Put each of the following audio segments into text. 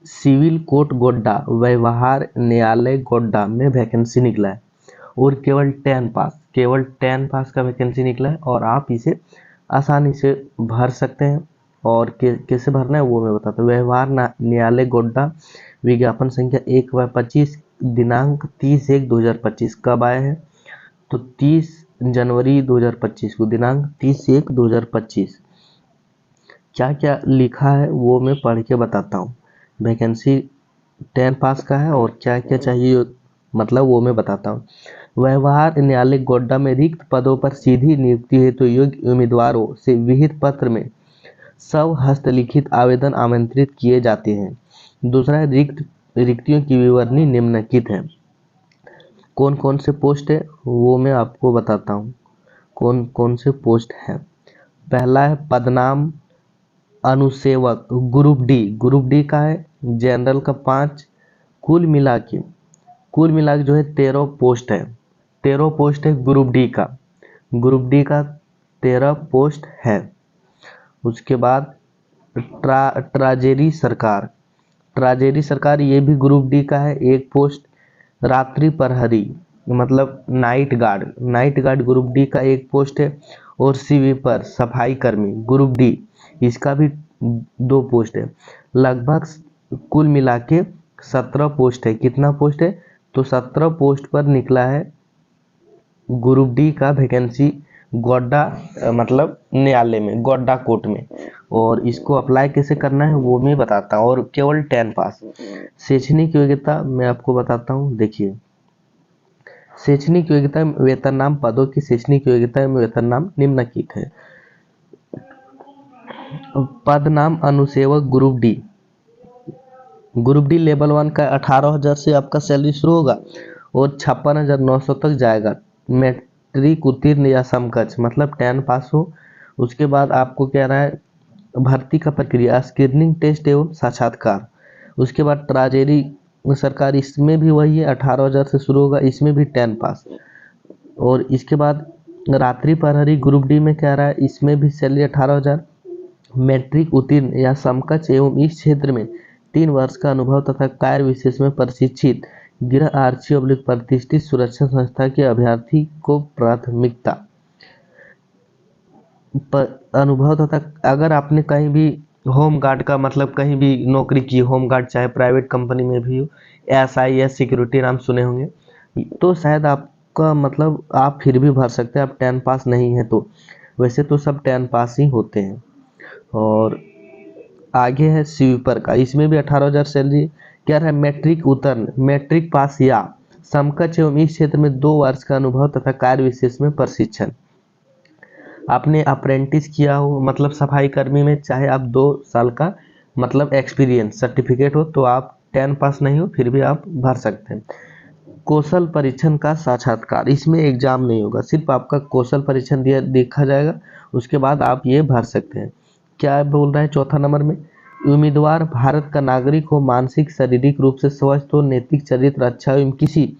Civil court Godda, व्यवहार न्यायालय गोड्डा में वैकेंसी निकला है और केवल 10 पास का वैकेंसी निकला है और आप इसे आसानी से भर सकते हैं। और कैसे भरना है वो मैं बताता हूँ। व्यवहार न्यायालय गोड्डा, विज्ञापन संख्या 1/25, दिनांक 30/1/2025। कब आया है? तो 30 जनवरी 2025 को, दिनांक 30/1/2025। क्या क्या लिखा है वो मैं पढ़ के बताता हूँ। वैकेंसी 10 पास का है और क्या क्या चाहिए मतलब वो मैं बताता हूँ। व्यवहार न्यायालय गोड्डा में रिक्त पदों पर सीधी नियुक्ति हेतु योग्य उम्मीदवारों से विहित पत्र में हस्तलिखित आवेदन आमंत्रित किए जाते हैं। दूसरा है रिक्तियों की विवरणी निम्नलिखित है। कौन कौन से पोस्ट है वो मैं आपको बताता हूँ। कौन कौन से पोस्ट है। पहला है पदनाम अनुसेवक, ग्रुप डी का है। जनरल का 5। कुल मिला के जो है 13 पोस्ट है। 13 पोस्ट है ग्रुप डी का 13 पोस्ट है। उसके बाद ट्राजेरी सरकार ये भी ग्रुप डी का है, 1 पोस्ट। रात्रि प्रहरी मतलब नाइट गार्ड ग्रुप डी का 1 पोस्ट है। और स्वीपर सफाई कर्मी ग्रुप डी, इसका भी 2 पोस्ट है। लगभग कुल मिला के 17 पोस्ट है। कितना पोस्ट है? तो 17 पोस्ट पर निकला है ग्रुप डी का वैकेंसी गोड्डा मतलब न्यायालय में, गोड्डा कोर्ट में। और इसको अप्लाई कैसे करना है वो मैं बताता हूँ। और केवल 10 पास। शैक्षणिक योग्यता मैं आपको बताता हूँ। देखिए, शैक्षणिक योग्यता वेतन नाम पदों की शैक्षणिक योग्यता एवं वेतन नाम निम्नलिखित है। पद नाम अनुसेवक ग्रुप डी लेवल 1 का 18,000 से आपका सैलरी शुरू होगा और 56,900 तक जाएगा। मैट्रिक उत्तीर्ण या समकक्ष मतलब 10 पास हो। उसके बाद आपको कह रहा है भर्ती का प्रक्रिया, स्क्रीनिंग टेस्ट एवं साक्षात्कार। उसके बाद ट्राजेरी सरकार, इसमें भी वही है, 18,000 से शुरू होगा, इसमें भी 10 पास। और इसके बाद रात्रि प्रहरी ग्रुप डी में कह रहा है, इसमें भी सैलरी 18,000। मैट्रिक उत्तीर्ण या समकक्ष एवं इस क्षेत्र में 3 वर्ष का अनुभव तथा कार्य विशेष में प्रशिक्षित गृह आरक्षी प्रतिष्ठित सुरक्षा संस्था के अभ्यर्थी को प्राथमिकता। अनुभव तथा अगर आपने कहीं भी होम गार्ड का मतलब कहीं भी नौकरी की, होम गार्ड चाहे प्राइवेट कंपनी में भी हो, SIS सिक्योरिटी नाम सुने होंगे, तो शायद आपका मतलब आप फिर भी भर सकते हैं, आप 10 पास नहीं है तो। वैसे तो सब 10 पास ही होते हैं। और आगे है स्वीपर का, इसमें भी 18,000 सैलरी। क्या है? मैट्रिक उत्तीर्ण, मैट्रिक पास या समकक्ष एवं इस क्षेत्र में 2 वर्ष का अनुभव तथा कार्य विशेष में प्रशिक्षण। आपने अप्रेंटिस किया हो मतलब सफाई कर्मी में, चाहे आप 2 साल का मतलब एक्सपीरियंस सर्टिफिकेट हो, तो आप 10 पास नहीं हो फिर भी आप भर सकते हैं। कौशल परीक्षण का साक्षात्कार, इसमें एग्जाम नहीं होगा, सिर्फ आपका कौशल परीक्षण देखा जाएगा, उसके बाद आप ये भर सकते हैं। क्या बोल रहा है चौथा नंबर में? उम्मीदवार भारत का नागरिक हो, मानसिक शारीरिक रूप से स्वस्थ हो, नैतिक चरित्र अच्छा हो एवं किसी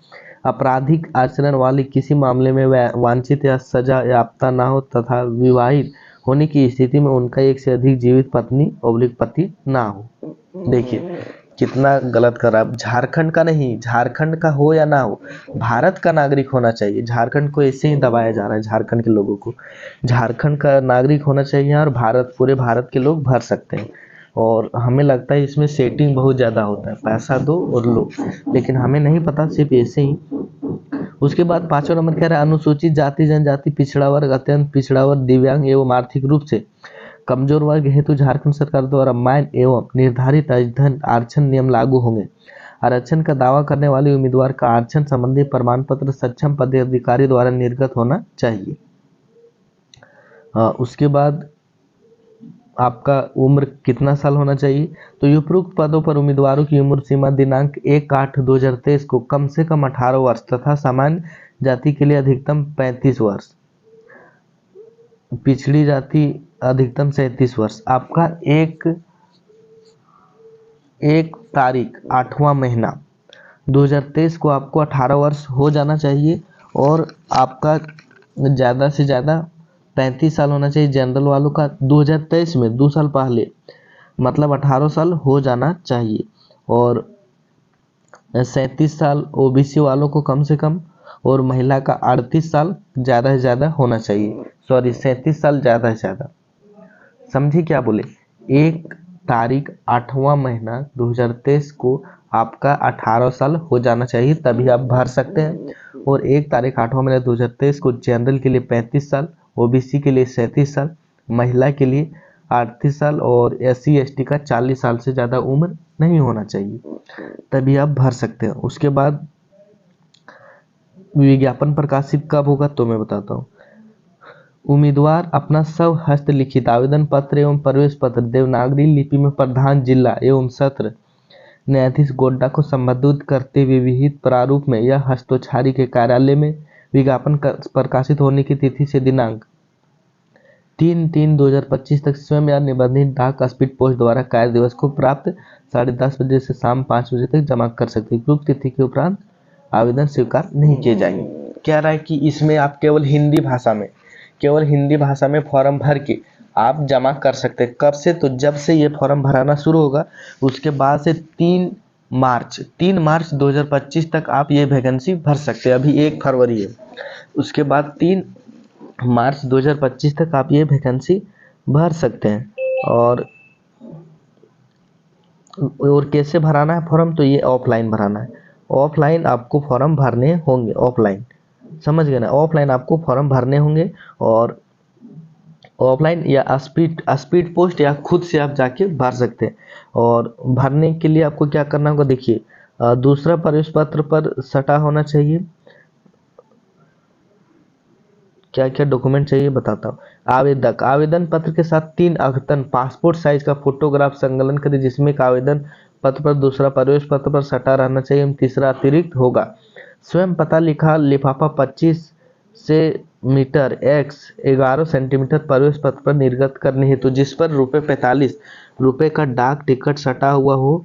आपराधिक आचरण वाले किसी मामले में वांछित या सजा याफ्ता ना हो तथा विवाहित होने की स्थिति में उनका एक से अधिक जीवित पत्नी पति ना हो। देखिए कितना गलत कर रहा है। झारखंड का नहीं, झारखंड का हो या ना हो, भारत का नागरिक होना चाहिए। झारखंड को ऐसे ही दबाया जा रहा है, झारखंड के लोगों को। झारखंड का नागरिक होना चाहिए और पूरे भारत के लोग भर सकते हैं। और हमें लगता है इसमें सेटिंग बहुत ज़्यादा होता है, पैसा दो और लो, लेकिन हमें नहीं पता, सिर्फ ऐसे ही। उसके बाद 5वां नंबर कह रहा है अनुसूचित जाति जनजाति पिछड़ा वर्ग, अत्यंत पिछड़ा वर्ग, दिव्यांग एवं आर्थिक रूप से कमजोर वर्ग हेतु झारखंड सरकार द्वारा मान्य एवं निर्धारित आरक्षण नियम लागू होंगे। आरक्षण का दावा करने वाले उम्मीदवार का आरक्षण संबंधी प्रमाण पत्र सक्षम पदाधिकारी द्वारा निर्गत होना चाहिए। उसके बाद आपका उम्र कितना साल होना चाहिए? तो उपरोक्त पदों पर उम्मीदवारों की उम्र सीमा दिनांक 1/8/2023 को कम से कम 18 वर्ष तथा सामान्य जाति के लिए अधिकतम 35 वर्ष, पिछड़ी जाति अधिकतम 37 वर्ष। आपका एक तारीख 8वां महीना 2023 को आपको 18 वर्ष हो जाना चाहिए और आपका ज़्यादा से ज़्यादा 35 साल होना चाहिए। जनरल वालों का 2023 में 2 साल पहले मतलब 18 साल हो जाना चाहिए। और 37 साल ओबीसी वालों को कम से कम, और महिला का 38 साल ज़्यादा से ज़्यादा होना चाहिए। सॉरी, 37 साल ज़्यादा से ज़्यादा। समझी क्या बोले? 1 तारीख 8वां महीना 2023 को आपका 18 साल हो जाना चाहिए, तभी आप भर सकते हैं। और 1 तारीख 8वां महीना 2023 को जनरल के लिए 35 साल, ओबीसी के लिए 37 साल, महिला के लिए 38 साल और SC ST का 40 साल से ज़्यादा उम्र नहीं होना चाहिए, तभी आप भर सकते हैं। उसके बाद विज्ञापन प्रकाशित कब होगा तो मैं बताता हूँ। उम्मीदवार अपना स्व हस्तलिखित आवेदन पत्र एवं प्रवेश पत्र देवनागरी लिपि में प्रधान जिला एवं सत्र न्यायाधीश गोड्डा को संबोधित करते हुए विहित प्रारूप में यह हस्तोच्छारी के कार्यालय में विज्ञापन प्रकाशित होने की तिथि से दिनांक 3/3/2025 तक स्वयं या निबंधित डाक स्पीड पोस्ट द्वारा कार्य दिवस को प्राप्त 10:30 बजे से शाम 5 बजे तक जमा कर सकते हैं। उपयुक्त तिथि के उपरांत आवेदन स्वीकार नहीं किए जाएंगे। कह रहा है कि इसमें आप केवल हिंदी भाषा में फॉर्म भर के आप जमा कर सकते हैं। कब से? तो जब से ये फॉर्म भराना शुरू होगा उसके बाद से 3 मार्च 2025 तक आप ये वैकेंसी भर सकते हैं। अभी 1 फरवरी है, उसके बाद 3 मार्च 2025 तक आप ये वैकेंसी भर सकते हैं। और कैसे भराना है फॉर्म? तो ये ऑफलाइन भराना है। ऑफलाइन आपको फॉर्म भरने होंगे, ऑफलाइन, समझ गए ना? ऑफलाइन आपको फॉर्म भरने होंगे, और ऑफलाइन या स्पीड पोस्ट या खुद से आप जाके भर सकते हैं। और भरने के लिए आपको क्या करना होगा, देखिए, दूसरा प्रवेश पत्र पर सटा होना चाहिए। क्या क्या डॉक्यूमेंट चाहिए बताता हूँ। आवेदक आवेदन पत्र के साथ 3 अद्यतन पासपोर्ट साइज का फोटोग्राफ संकलन करें, जिसमें एक आवेदन पत्र पर दूसरा प्रवेश पत्र पर सटा रहना चाहिए। तीसरा अतिरिक्त होगा स्वयं पता लिखा लिफाफा 25 से मीटर x 11 सेंटीमीटर प्रवेश पत्र पर निर्गत करने हेतु जिस पर ₹45 का डाक टिकट सटा हुआ हो,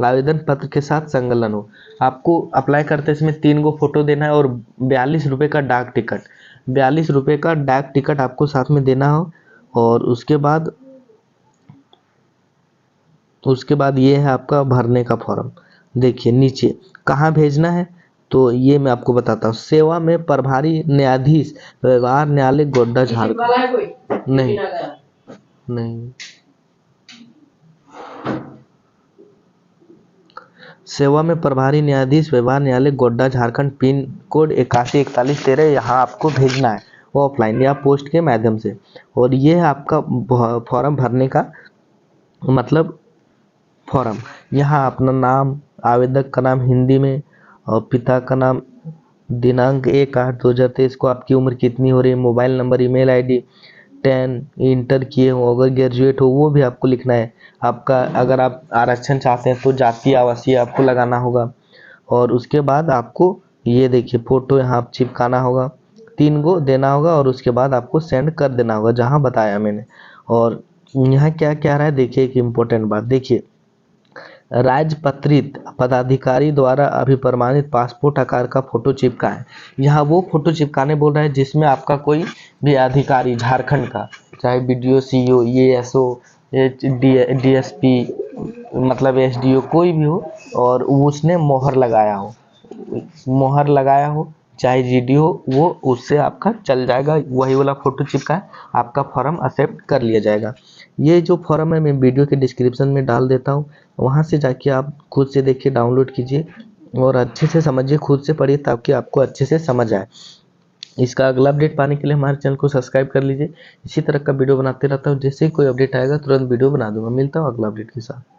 आवेदन पत्र के साथ संलग्न हो। आपको अप्लाई करते इसमें 3 गो फोटो देना है और ₹42 का डाक टिकट, ₹42 का डाक टिकट आपको साथ में देना हो। और उसके बाद ये है आपका भरने का फॉर्म। देखिए नीचे कहाँ भेजना है, तो ये मैं आपको बताता हूँ। सेवा में प्रभारी न्यायाधीश व्यवहार न्यायालय गोड्डा झारखंड। नहीं, सेवा में प्रभारी न्यायाधीश व्यवहार न्यायालय गोड्डा झारखंड, पिन कोड 814113, यहाँ आपको भेजना है ऑफलाइन या पोस्ट के माध्यम से। और ये है आपका फॉर्म भरने का मतलब फॉर्म। यहाँ अपना नाम, आवेदक का नाम हिंदी में, और पिता का नाम, दिनांक 1/8/2023 को आपकी उम्र कितनी हो रही है, mobile number, email ID, 10 inter किए हो, अगर ग्रेजुएट हो वो भी आपको लिखना है। आपका अगर आप आरक्षण चाहते हैं तो जातीय आवासीय आपको लगाना होगा। और उसके बाद आपको ये देखिए फोटो यहाँ आप चिपकाना होगा, 3 गो देना होगा, और उसके बाद आपको सेंड कर देना होगा जहाँ बताया मैंने। और यहाँ क्या क्या रहा है देखिए, एक इम्पोर्टेंट बात देखिए, राजपत्रित पदाधिकारी द्वारा अभिप्रमाणित पासपोर्ट आकार का फोटो चिपका है। यहाँ वो फोटो चिपकाने बोल रहा है जिसमें आपका कोई भी अधिकारी झारखंड का, चाहे BDO, CO, ASO, DSP, मतलब SDO कोई भी हो, और उसने मोहर लगाया हो, चाहे GD हो, वो उससे आपका चल जाएगा। वही वाला फोटो चिपका है, आपका फॉर्म एक्सेप्ट कर लिया जाएगा। ये जो फॉर्म है मैं वीडियो के डिस्क्रिप्शन में डाल देता हूँ, वहाँ से जाके आप खुद से देखिए, डाउनलोड कीजिए और अच्छे से समझिए, खुद से पढ़िए ताकि आपको अच्छे से समझ आए। इसका अगला अपडेट पाने के लिए हमारे चैनल को सब्सक्राइब कर लीजिए। इसी तरह का वीडियो बनाते रहता हूँ, जैसे ही कोई अपडेट आएगा तुरंत वीडियो बना दूंगा। मिलता हूँ अगला अपडेट के साथ।